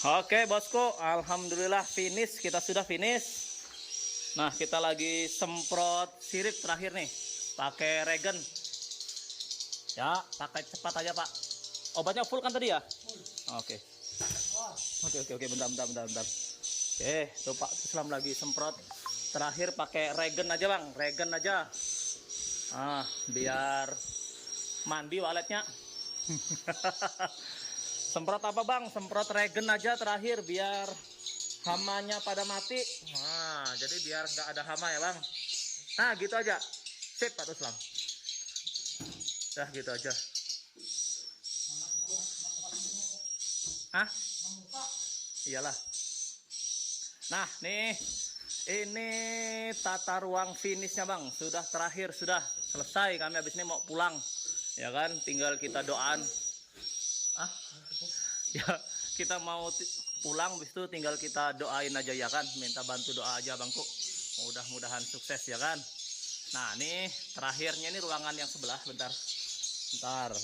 Oke bosku, alhamdulillah finish, kita sudah finish. Nah, kita lagi semprot sirip terakhir nih, pakai regen. Ya, pakai cepat aja pak. Obatnya full kan tadi ya? Oke. Oke, bentar. Oke, tuh Pak Islam lagi semprot. Terakhir pakai regen aja bang, regen aja. Biar mandi waletnya. Semprot apa bang? Semprot regen aja terakhir biar hamanya pada mati. Nah, jadi biar nggak ada hama ya bang. Nah, gitu aja. Sip Pak Islam. Dah gitu aja. Iyalah. Nah, nih. Ini tata ruang finishnya bang. Sudah terakhir, sudah selesai. Kami habis ini mau pulang. Ya kan, tinggal kita doaan. Ya, kita mau pulang, habis itu tinggal kita doain aja ya kan. Minta bantu doa aja bangku. Mudah-mudahan sukses ya kan. Nah, ini terakhirnya ini ruangan yang sebelah. Bentar.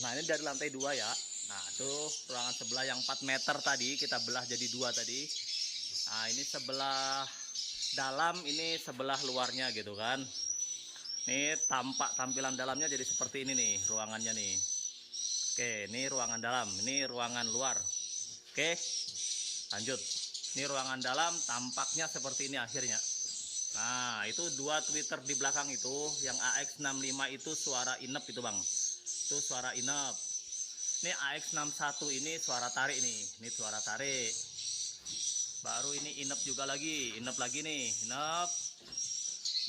Nah, ini dari lantai 2 ya. Nah, tuh ruangan sebelah yang 4 meter tadi kita belah jadi 2 tadi. Nah, ini sebelah dalam, ini sebelah luarnya gitu kan. Ini tampilan dalamnya jadi seperti ini nih ruangannya nih. Oke, ini ruangan dalam, ini ruangan luar. Oke, lanjut. Ini ruangan dalam tampaknya seperti ini akhirnya. Nah, itu 2 tweeter di belakang itu, yang AX65 itu suara inep itu bang. Itu suara inep. Ini AX61 ini suara tarik nih. Ini suara tarik. Baru ini inep juga lagi. Inep lagi nih. Inep.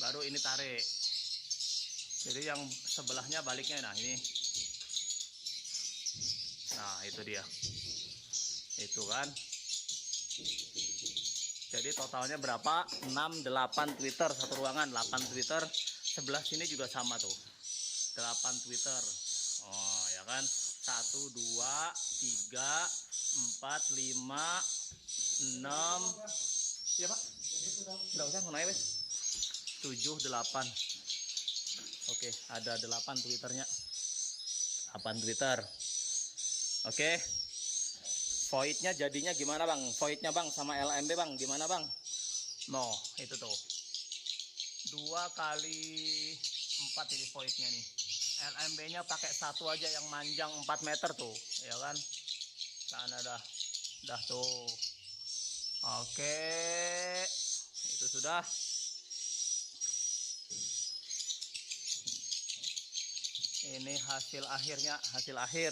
Baru ini tarik. Jadi yang sebelahnya baliknya. Nah ini. Nah itu dia. Itu kan. Jadi totalnya berapa? 6, 8 tweeter. Satu ruangan 8 tweeter. Sebelah sini juga sama tuh. 8 tweeter. Oh ya kan. 1, 2, 3, 4, 5, 6. Iya pak? Enggak usah, mau naik wes. 7, 8. Oke, ada 8 twitternya. 8 twitter. Oke. Voidnya jadinya gimana bang? Voidnya bang sama LMB bang, gimana bang? No, itu tuh 2 kali 4 ini voidnya nih. LMB nya pakai satu aja yang manjang 4 meter tuh, ya kan? Sana dah tuh. Oke, itu sudah. Ini hasil akhirnya, hasil akhir.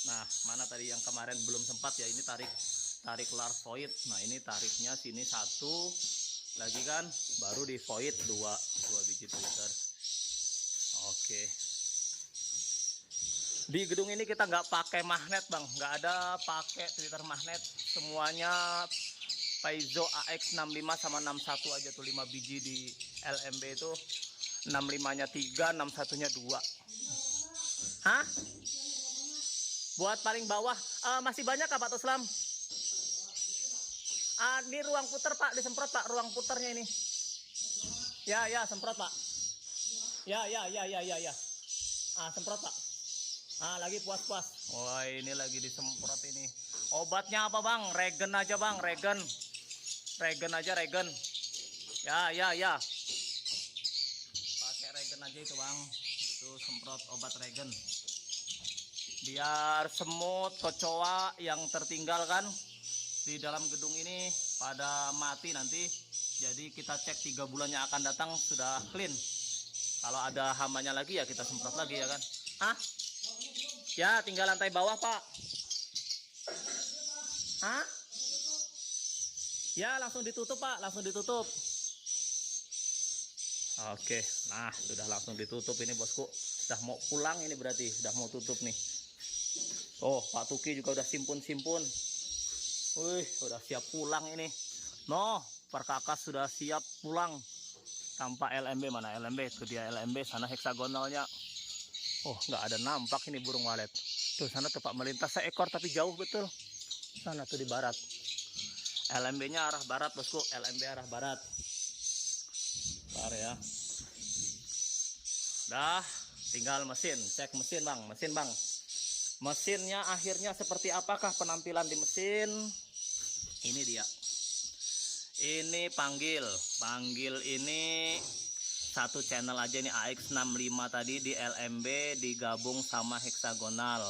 Nah, mana tadi yang kemarin belum sempat ya, ini tarik lar void. Nah, ini tariknya sini 1 lagi kan, baru di void 2 biji tweeter. Oke. Di gedung ini kita nggak pakai magnet bang, nggak ada pakai tweeter magnet, semuanya Paizo AX65 sama 61 aja tuh, 5 biji di LMB itu. 65-nya 3, 61-nya 2. Hah? Buat paling bawah masih banyak kah Pak Toslam? Ini ruang puter pak, disemprot pak, ruang puternya ini. Ya, semprot pak. Ya. Semprot pak. Lagi puas. Wah, ini lagi disemprot ini. Obatnya apa bang? Regen aja bang, regen. Regen aja. Ya. Pakai regen aja itu bang. Itu semprot obat regen. Biar semut, kecoa yang tertinggal kan di dalam gedung ini pada mati nanti. Jadi kita cek 3 bulan yang akan datang sudah clean. Kalau ada hamanya lagi ya kita semprot lagi ya kan. Ya tinggal lantai bawah pak. Ya langsung ditutup pak, langsung ditutup. Oke, nah sudah langsung ditutup ini bosku. Sudah mau pulang ini berarti, sudah mau tutup nih. Oh Pak Tuki juga udah simpun. Wih, udah siap pulang ini. No, perkakas sudah siap pulang. Tanpa LMB, mana LMB? Itu dia LMB, sana heksagonalnya. Oh, nggak ada nampak ini burung walet. Tuh, sana tuh Pak, melintas seekor tapi jauh betul. Sana tuh di barat. LMB-nya arah barat, bosku. LMB arah barat. Bentar ya. Dah, tinggal mesin. Cek mesin, bang. Mesinnya akhirnya seperti apakah penampilan di mesin? Ini dia. Ini panggil ini satu channel aja nih, AX65 tadi di LMB digabung sama heksagonal.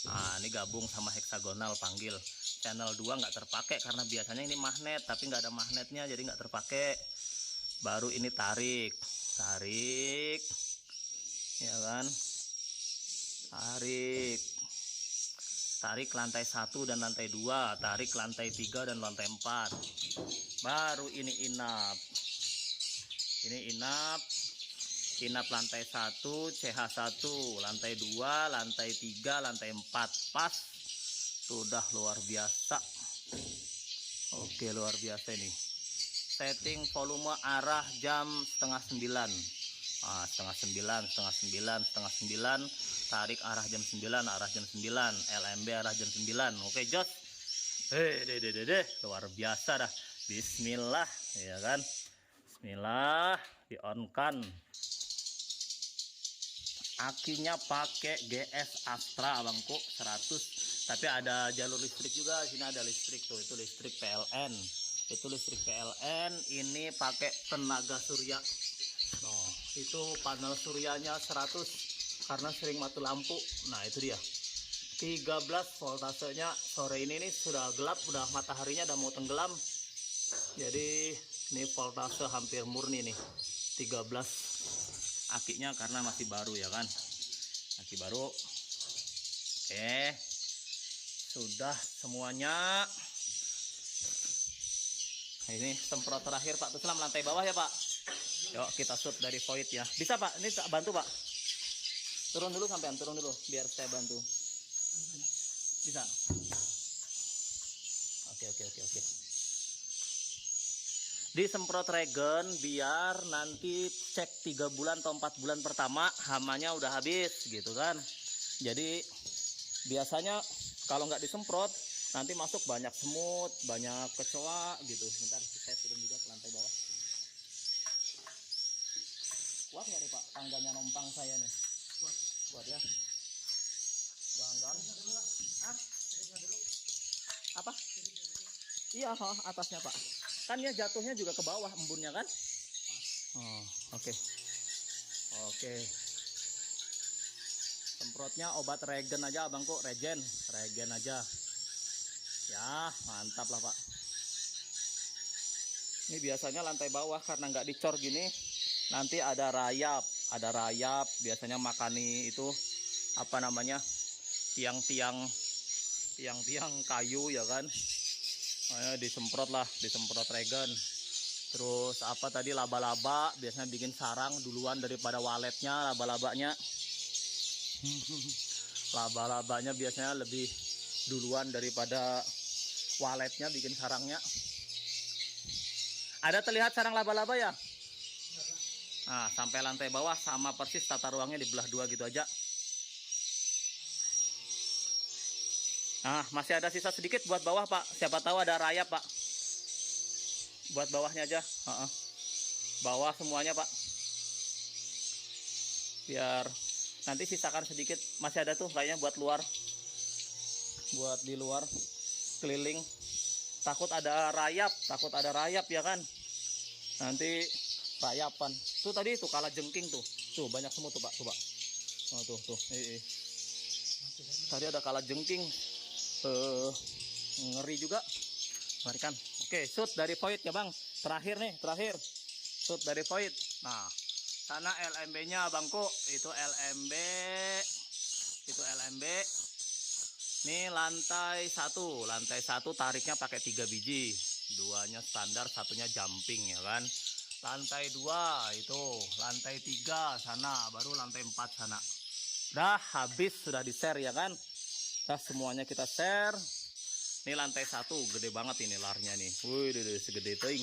Nah, ini gabung sama heksagonal panggil. Channel 2 nggak terpakai karena biasanya ini magnet, tapi nggak ada magnetnya jadi nggak terpakai. Baru ini tarik, ya kan? Tarik lantai 1 dan lantai 2, tarik lantai 3 dan lantai 4. Baru ini inap. Ini inap lantai 1, CH1, lantai 2, lantai 3, lantai 4. Pas. Sudah luar biasa. Oke, luar biasa ini. Setting volume arah jam setengah 9. Setengah 9, tarik arah jam 9, LMB arah jam 9. Oke, jos. Luar biasa dah. Bismillah, ya kan? Bismillah, di-on-kan. Akinya pakai GS Astra abangku 100, tapi ada jalur listrik juga. Sini ada listrik tuh, itu listrik PLN. Ini pakai tenaga surya. Nah, itu panel suryanya 100 karena sering mati lampu. Nah, itu dia. 13 voltasenya. Sore ini nih sudah gelap, udah mataharinya udah mau tenggelam. Jadi ini voltase hampir murni nih. 13 akinya karena masih baru ya kan. Aki baru. Oke. Sudah semuanya. Ini semprot terakhir Pak Tuslam lantai bawah ya Pak. Yuk kita shoot dari void ya. Bisa Pak, ini tak bantu Pak. Turun dulu sampean, turun dulu biar saya bantu. Bisa. Oke. Disemprot regen biar nanti cek 3 bulan atau 4 bulan pertama hamanya udah habis gitu kan. Jadi biasanya kalau nggak disemprot nanti masuk banyak semut, banyak kecoa gitu. Bentar saya turun juga ke lantai bawah. Kuat nggak nih Pak tangganya nompang saya nih? Kuat ya. Jangan. Apa? Iya, atasnya Pak. Kan ya jatuhnya juga ke bawah embunnya kan? Oke. Semprotnya obat regen aja abangku, regen aja. Ya, mantap lah Pak. Ini biasanya lantai bawah karena nggak dicor gini, nanti ada rayap. Biasanya makani itu apa namanya? Tiang-tiang kayu ya kan. Disemprot regen. Terus apa tadi, laba-laba biasanya bikin sarang duluan daripada waletnya. Laba-labanya biasanya lebih duluan daripada waletnya bikin sarangnya. Ada terlihat sarang laba-laba ya? Nah, sampai lantai bawah sama persis tata ruangnya dibelah 2 gitu aja. Nah, masih ada sisa sedikit buat bawah Pak. Siapa tahu ada rayap Pak. Buat bawahnya aja. Bawah semuanya Pak. Biar nanti sisakan sedikit. Masih ada tuh kayaknya buat luar. Buat di luar keliling. Takut ada rayap ya kan. Nanti rayapan. Tuh tadi tuh kala jengking tuh. Tuh banyak semut tuh Pak. Tuh Pak. Tuh. Tadi ada kala jengking. Ngeri juga. Marikan. Oke, shoot dari void ya Bang. Terakhir. Shoot dari void. Nah, sana LMB-nya Bangku. Itu LMB. Ini lantai 1 tariknya pakai 3 biji. 2-nya standar, 1-nya jumping ya kan. Lantai 2 itu, lantai 3 sana, baru lantai 4 sana. Dah habis, sudah di-share ya kan. Dah semuanya kita share. Ini lantai 1 gede banget ini larnya nih. Wih, segede ting.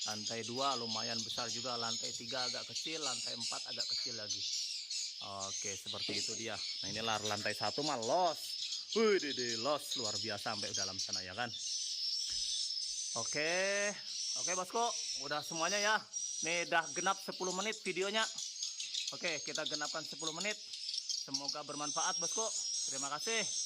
Lantai 2 lumayan besar juga, lantai 3 agak kecil, lantai 4 agak kecil lagi. Oke, seperti itu dia. Nah, ini lantai 1 mah los. Wih, los luar biasa sampai dalam sana ya kan. Oke bosku, udah semuanya ya. Nih udah genap 10 menit videonya. Oke, kita genapkan 10 menit. Semoga bermanfaat bosku. Terima kasih.